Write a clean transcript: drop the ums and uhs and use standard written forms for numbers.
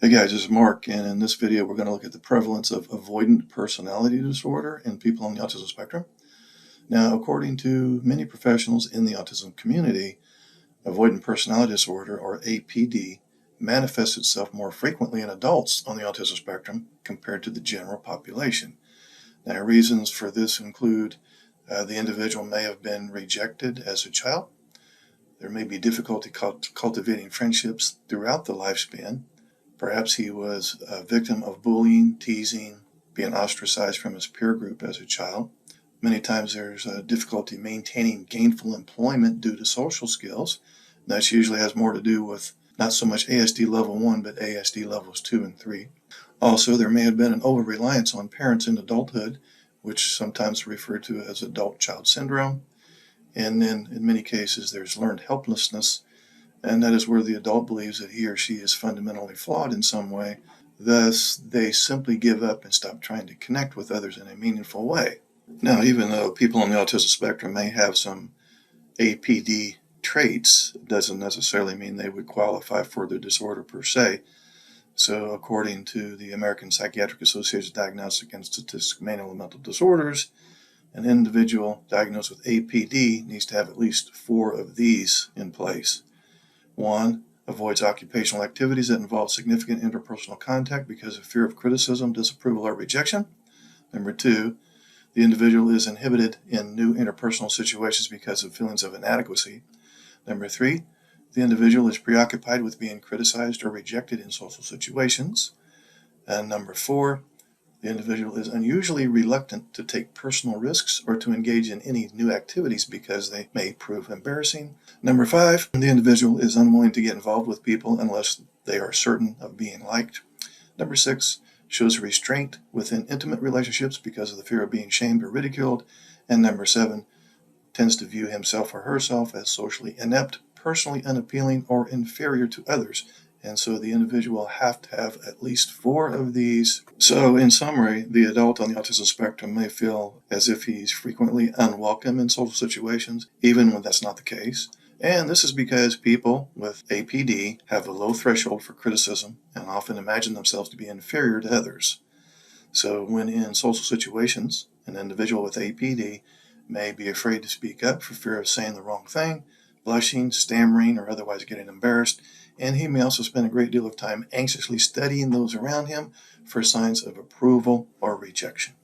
Hey guys, this is Mark, and in this video we're going to look at the prevalence of avoidant personality disorder in people on the autism spectrum. Now, according to many professionals in the autism community, avoidant personality disorder, or APD, manifests itself more frequently in adults on the autism spectrum compared to the general population. Now, reasons for this include the individual may have been rejected as a child. There may be difficulty cultivating friendships throughout the lifespan. Perhaps he was a victim of bullying, teasing, being ostracized from his peer group as a child. Many times there's difficulty maintaining gainful employment due to social skills. That usually has more to do with not so much ASD level 1, but ASD levels 2 and 3. Also, there may have been an over-reliance on parents in adulthood, which sometimes referred to as adult-child syndrome. And then in many cases there's learned helplessness, and that is where the adult believes that he or she is fundamentally flawed in some way. Thus, they simply give up and stop trying to connect with others in a meaningful way. Now, even though people on the autism spectrum may have some APD traits, it doesn't necessarily mean they would qualify for the disorder per se. So, according to the American Psychiatric Association's Diagnostic and Statistics Manual of Mental Disorders, an individual diagnosed with APD needs to have at least 4 of these in place. 1. Avoids occupational activities that involve significant interpersonal contact because of fear of criticism, disapproval, or rejection. Number 2. The individual is inhibited in new interpersonal situations because of feelings of inadequacy. Number 3. The individual is preoccupied with being criticized or rejected in social situations. And number 4. The individual is unusually reluctant to take personal risks or to engage in any new activities because they may prove embarrassing. Number 5, the individual is unwilling to get involved with people unless they are certain of being liked. Number 6, shows restraint within intimate relationships because of the fear of being shamed or ridiculed. And number 7, tends to view himself or herself as socially inept, personally unappealing, or inferior to others. And so the individual will have to have at least 4 of these. So in summary, the adult on the autism spectrum may feel as if he's frequently unwelcome in social situations, even when that's not the case. And this is because people with APD have a low threshold for criticism and often imagine themselves to be inferior to others. So when in social situations, an individual with APD may be afraid to speak up for fear of saying the wrong thing, blushing, stammering, or otherwise getting embarrassed. And he may also spend a great deal of time anxiously studying those around him for signs of approval or rejection.